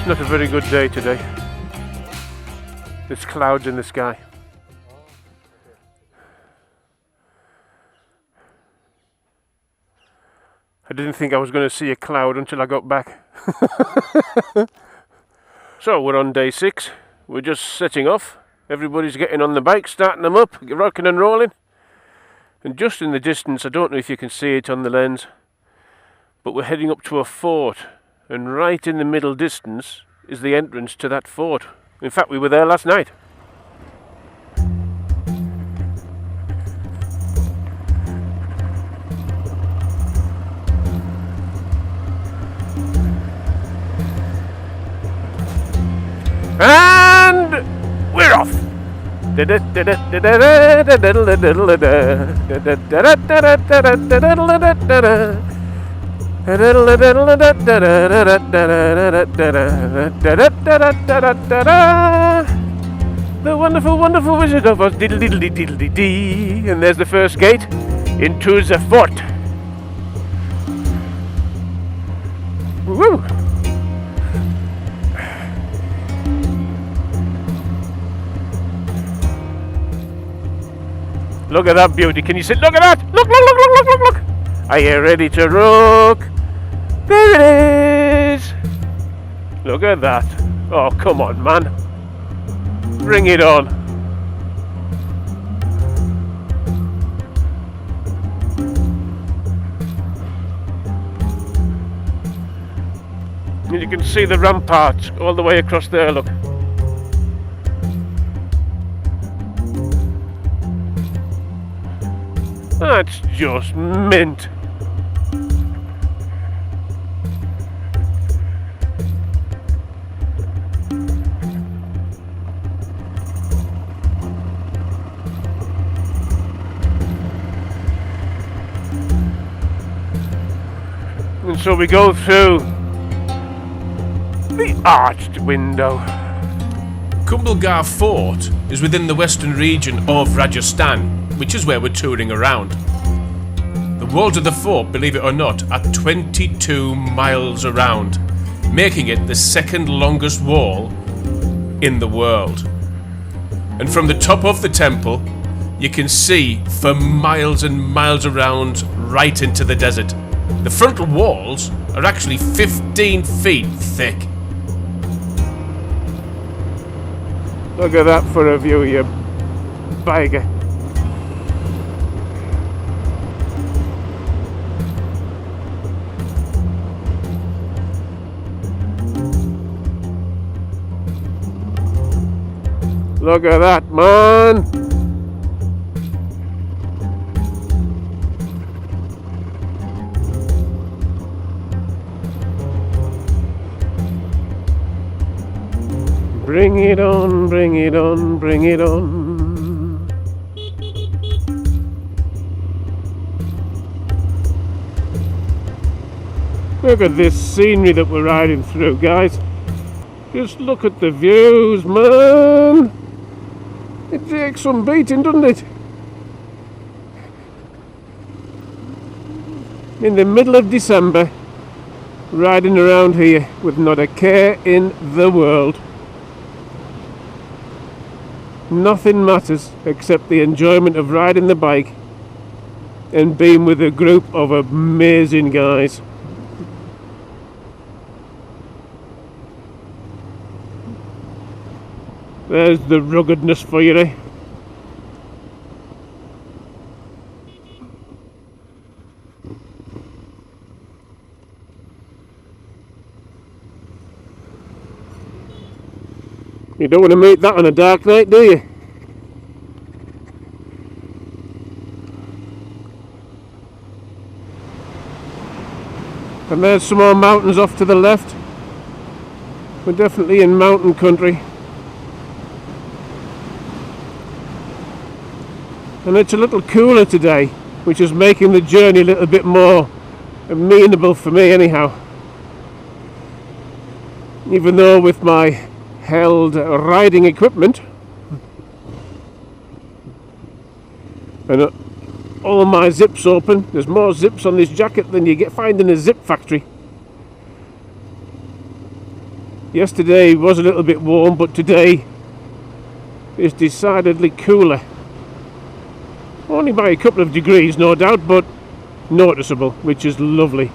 It's not a very good day today. There's clouds in the sky. I didn't think I was going to see a cloud until I got back. So we're on day 6. We're just setting off. Everybody's getting on the bike, starting them up, rocking and rolling. And just in the distance, I don't know if you can see it on the lens, but we're heading up to a fort. And right in the middle distance is the entrance to that fort. In fact, we were there last night. And we're off. The wonderful, wonderful Wizard of Oz. Diddle diddle diddle dee. And there's the first gate into the fort. Woo! Look at that beauty. Can you see? Look at that! Look, look, look, look, look, look, look! Are you ready to rock? There it is! Look at that. Oh, come on, man. Bring it on. And you can see the ramparts all the way across there, look. That's just mint. And so we go through the arched window. Kumbhalgarh Fort is within the western region of Rajasthan, which is where we're touring around. The walls of the fort, believe it or not, are 22 miles around, making it the second longest wall in the world. And from the top of the temple, you can see for miles and miles around right into the desert. The frontal walls are actually 15 feet thick. Look at that for a view, you bagger. Look at that, man! Bring it on, bring it on, bring it on. Look at this scenery that we're riding through, guys. Just look at the views, man. It takes some beating, doesn't it? In the middle of December, riding around here with not a care in the world. Nothing matters except the enjoyment of riding the bike and being with a group of amazing guys. There's the ruggedness for you, eh? You don't want to meet that on a dark night, do you? And there's some more mountains off to the left. We're definitely in mountain country. And it's a little cooler today, which is making the journey a little bit more amenable for me anyhow. Even though with my held riding equipment and all my zips open, there's more zips on this jacket than you find in a zip factory. Yesterday was a little bit warm, but today is decidedly cooler. Only by a couple of degrees, no doubt, but noticeable, which is lovely.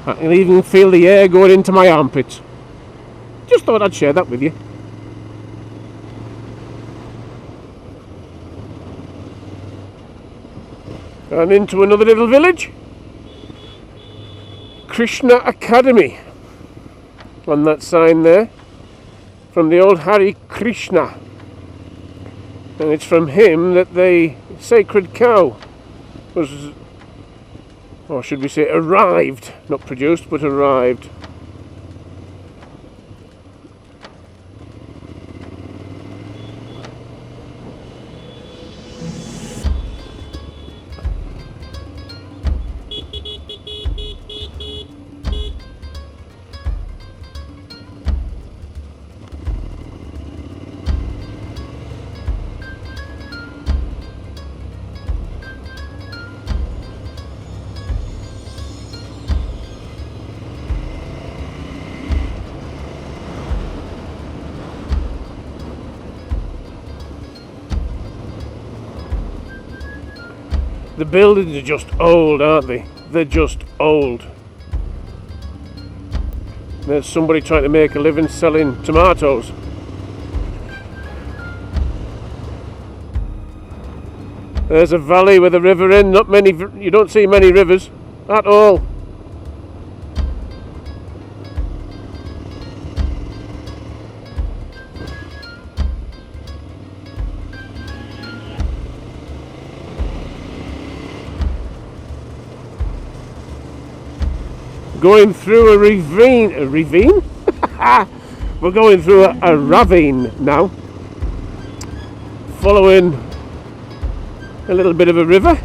I can even feel the air going into my armpits. Just thought I'd share that with you. And into another little village. Krishna Academy. On that sign there. From the old Hare Krishna. And it's from him that the sacred cow was, or should we say arrived, not produced but arrived. The buildings are just old, aren't they? They're just old. There's somebody trying to make a living selling tomatoes. There's a valley with a river in. Not many, you don't see many rivers at all. Going through a ravine? We're going through a ravine now, following a little bit of a river.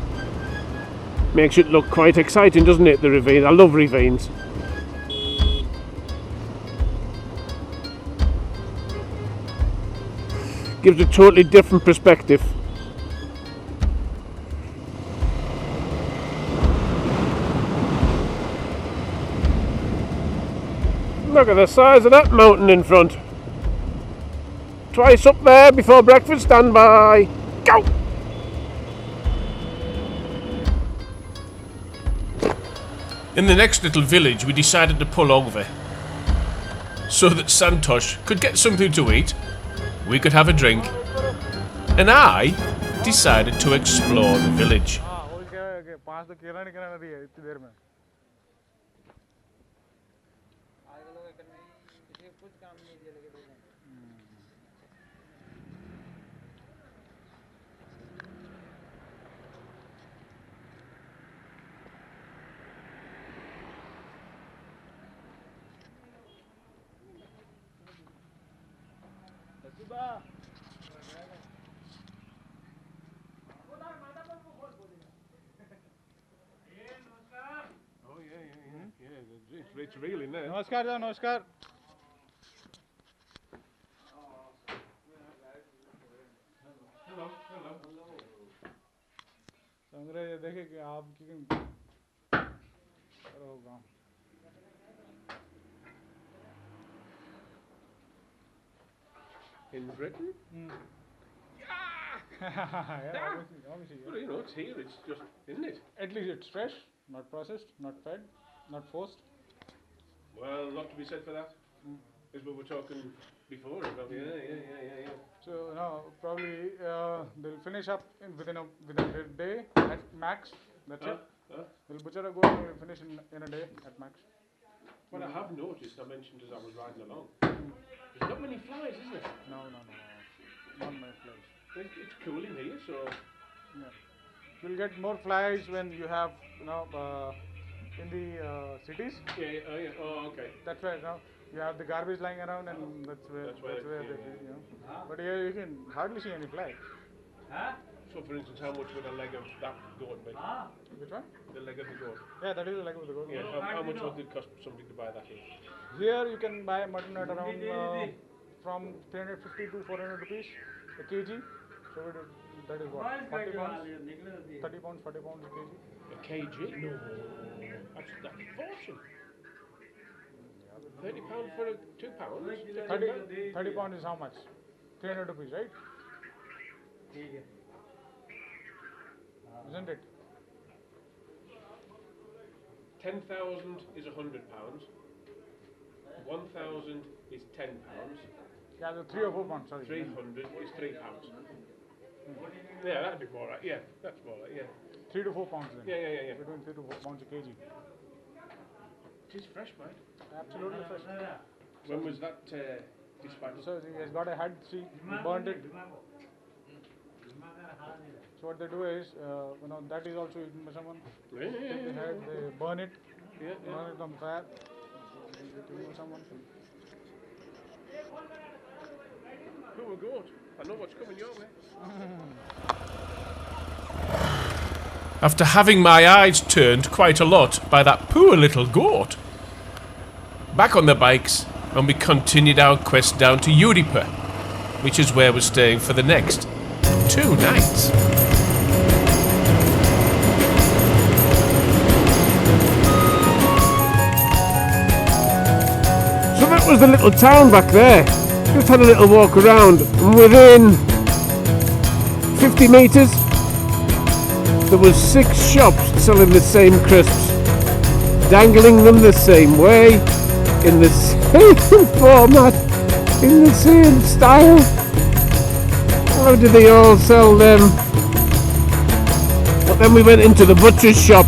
Makes it look quite exciting, doesn't it, the ravine? I love ravines. Gives a totally different perspective. Look at the size of that mountain in front. Twice up there before breakfast, stand by. Go! In the next little village we decided to pull over so that Santosh could get something to eat, we could have a drink, and I decided to explore the village. It's really nice. Namaskar, namaskar. Hello, hello. अंग्रेज देखे कि आपकी होगा. In Britain? Yeah, obviously. Well, you know, it's here. It's just, isn't it? At least it's fresh, not processed, not fed, not forced. Well, a lot to be said for that. As we were talking before about. Yeah. So now probably they'll finish up within a day at max. That's it. They'll butcher a goat and they'll finish in a day at max. What I have noticed, I mentioned as I was riding along, there's not many flies, is there? No. Not many flies. It's cool in here, so. Yeah. You'll get more flies when you have, in the cities. Yeah. Oh, okay. That's why you have the garbage lying around, and that's where they, But here you can hardly see any flies. So, for instance, how much would a leg of that goat be? Which one? The leg of the goat. Yeah, that is the leg of the goat. Yeah. How much would it cost somebody to buy that here? Here you can buy mutton at around from 350 to 400 rupees a kg. So that is what? 40 pounds? 30 pounds, 40 pounds a kg. A kg? No. That's a fortune. £30 for £2? 30 pounds is how much? 300 rupees, right? Isn't it? 10,000 is £100. 1,000 is £10. Yeah, the 3 or 4 pounds, sorry. 300 is £3. Yeah, that'd be more right. Yeah, that's more right. Yeah. 3 to 4 pounds then. Yeah. Between 3 to 4 pounds a kg. It is fresh, mate. Absolutely fresh. When was that dispatched? So he has got a head, see, he burned it. So what they do is, that is also eaten by someone. Take the head, they burn it, burn it on fire. Eaten by someone. Poor goat. I know what's coming your way. After having my eyes turned quite a lot by that poor little goat. Back on the bikes, and we continued our quest down to Jodhpur, which is where we're staying for the next 2 nights. So that was the little town back there. Just had a little walk around, and within 50 metres there was 6 shops selling the same crisps, dangling them the same way, in the same format, in the same style. How do they all sell them? But then we went into the butcher's shop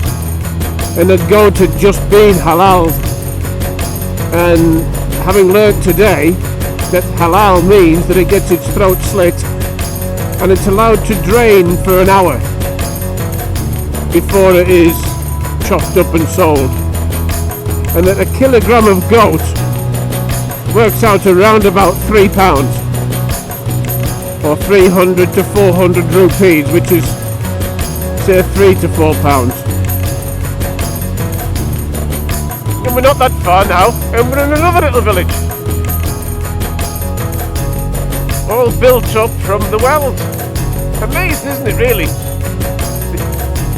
and had go to just being halal, and having learnt today that halal means that it gets its throat slit and it's allowed to drain for an hour before it is chopped up and sold, and that a kilogram of goat works out around about £3 or 300 to 400 rupees, which is say £3 to £4. And we're not that far now, and we're in another little village, all built up from the wells. Amazing, isn't it, really? The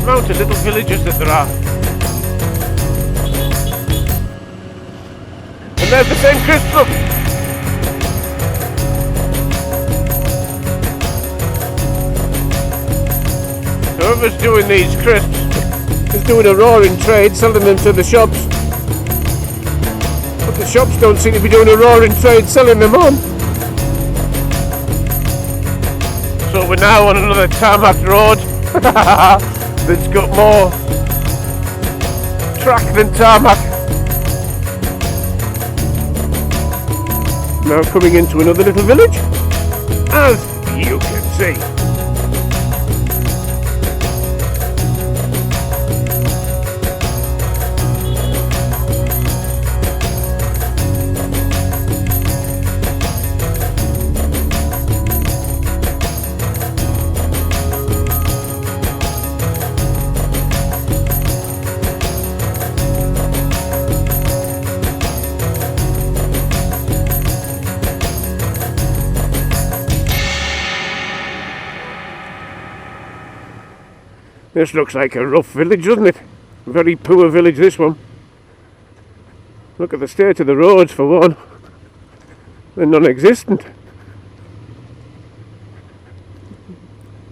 amount of little villages that there are. And there's the same crisp, look. Whoever's doing these crisps is doing a roaring trade, selling them to the shops. But the shops don't seem to be doing a roaring trade selling them on. So we're now on another tarmac road that's got more track than tarmac. Now coming into another little village, as you can see. This looks like a rough village, doesn't it? A very poor village, this one. Look at the state of the roads, for one. They're non-existent.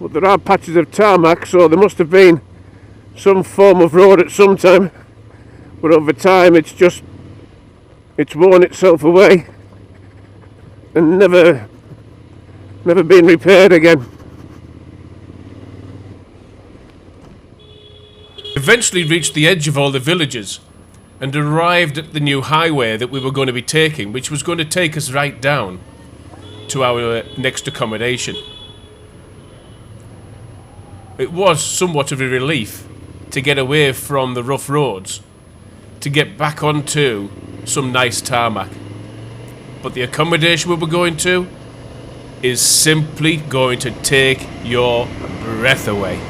But there are patches of tarmac, so there must have been some form of road at some time. But over time it's worn itself away and never been repaired again. Eventually reached the edge of all the villages and arrived at the new highway that we were going to be taking, which was going to take us right down to our next accommodation. It was somewhat of a relief to get away from the rough roads, to get back onto some nice tarmac. But the accommodation we were going to is simply going to take your breath away.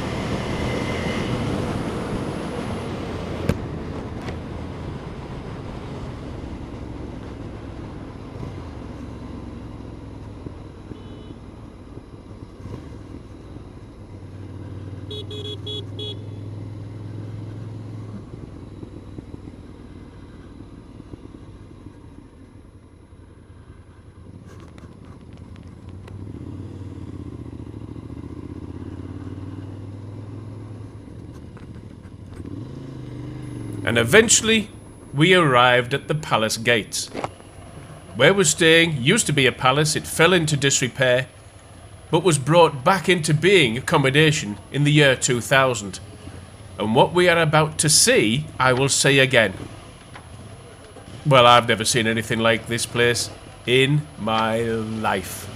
and eventually we arrived at the palace gates. Where we're staying used to be a palace. It fell into disrepair, but was brought back into being accommodation in the year 2000. And what we are about to see, I will say again. Well, I've never seen anything like this place in my life.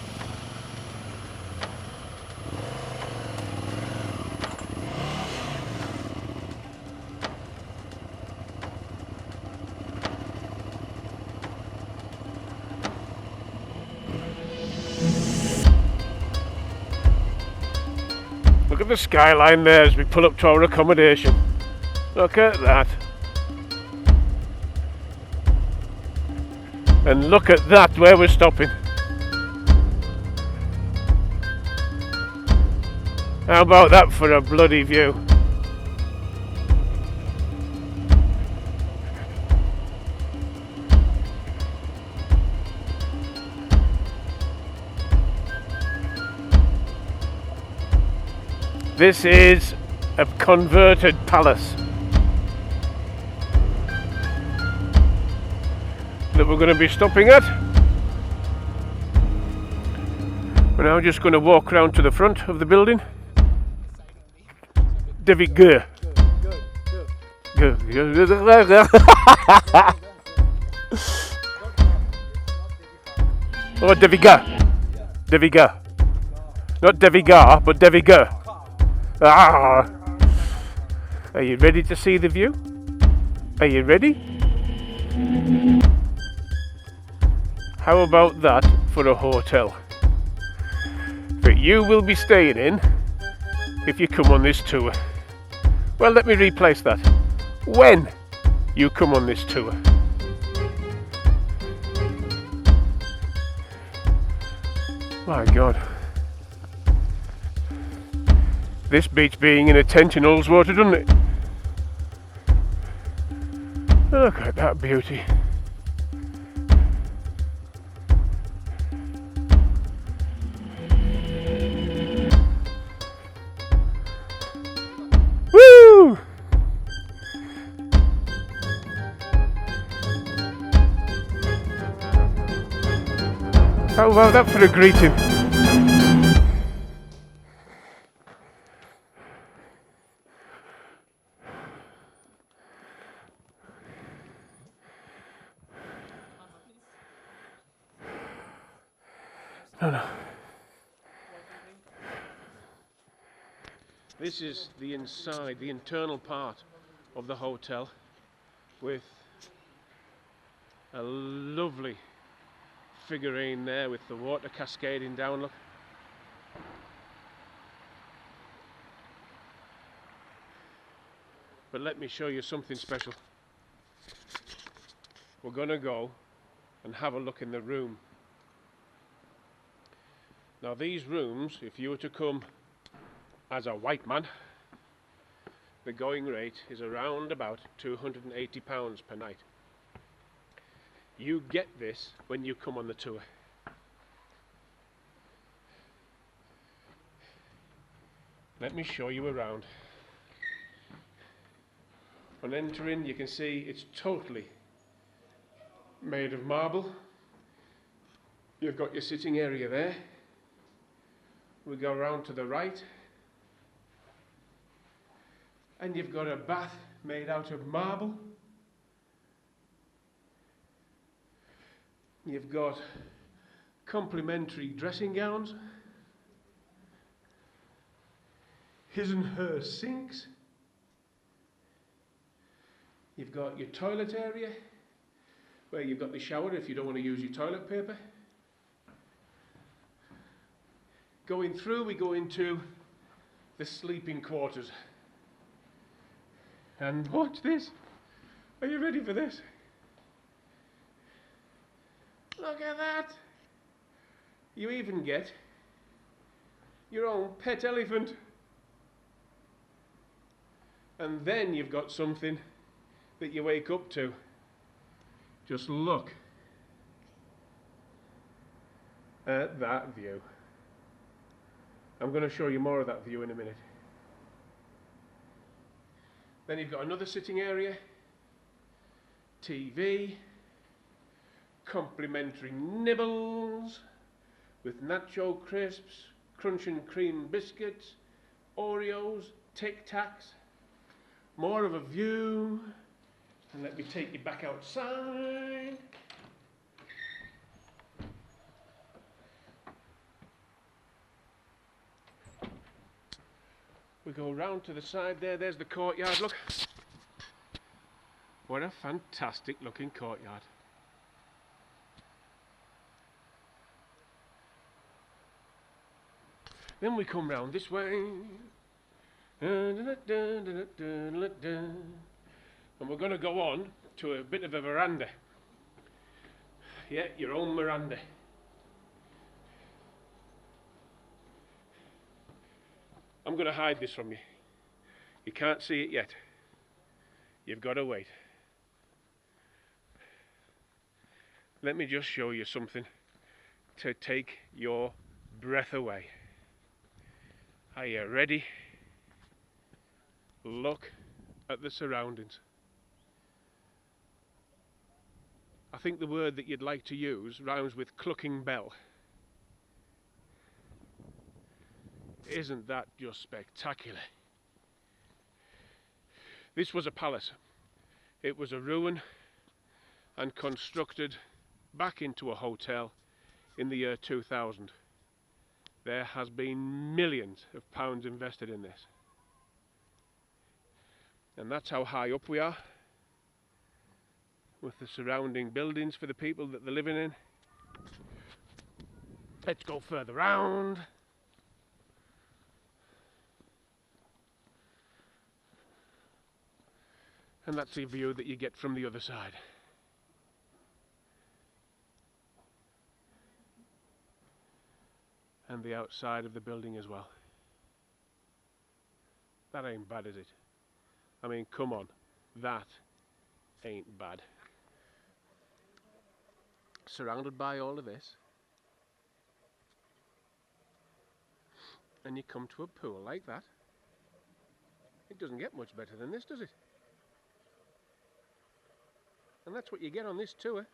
Look at the skyline there as we pull up to our accommodation. Look at that. And look at that, where we're stopping. How about that for a bloody view? This is a converted palace that we're going to be stopping at. We're now just going to walk round to the front of the building. David Geur. Oh, Deviga. Deviga. Not Deviga, but Deviga. Ah. Are you ready to see the view? Are you ready? How about that for a hotel that you will be staying in if you come on this tour? Well, let me replace that. When you come on this tour. My God. This beats being in a tent in Ullswater, doesn't it? Look at that beauty. Woo! How about that for a greeting? No. This is the inside, the internal part of the hotel, with a lovely figurine there with the water cascading down, look. But let me show you something special. We're gonna go and have a look in the room. Now these rooms, if you were to come as a white man, the going rate is around about £280 per night. You get this when you come on the tour. Let me show you around. On entering, you can see it's totally made of marble. You've got your sitting area there. We go around to the right, and you've got a bath made out of marble. You've got complimentary dressing gowns, his and her sinks. You've got your toilet area where you've got the shower if you don't want to use your toilet paper. Going through, we go into the sleeping quarters. And watch this. Are you ready for this? Look at that. You even get your own pet elephant. And then you've got something that you wake up to. Just look at that view. I'm going to show you more of that view in a minute. Then you've got another sitting area TV, complimentary nibbles with nacho crisps, crunch and cream biscuits, Oreos, Tic Tacs, more of a view, and let me take you back outside. We go round to the side there, there's the courtyard, look. What a fantastic looking courtyard. Then we come round this way. And we're going to go on to a bit of a veranda. Yeah, your own veranda. I'm going to hide this from you. You can't see it yet. You've got to wait. Let me just show you something to take your breath away. Are you ready? Look at the surroundings. I think the word that you'd like to use rhymes with clucking bell. Isn't that just spectacular? This was a palace. It was a ruin and constructed back into a hotel in the year 2000. There has been millions of pounds invested in this. And that's how high up we are, with the surrounding buildings for the people that they're living in. Let's go further round. And that's the view that you get from the other side. And the outside of the building as well. That ain't bad, is it? I mean, come on, that ain't bad. Surrounded by all of this, and you come to a pool like that. It doesn't get much better than this, does it? And that's what you get on this tour.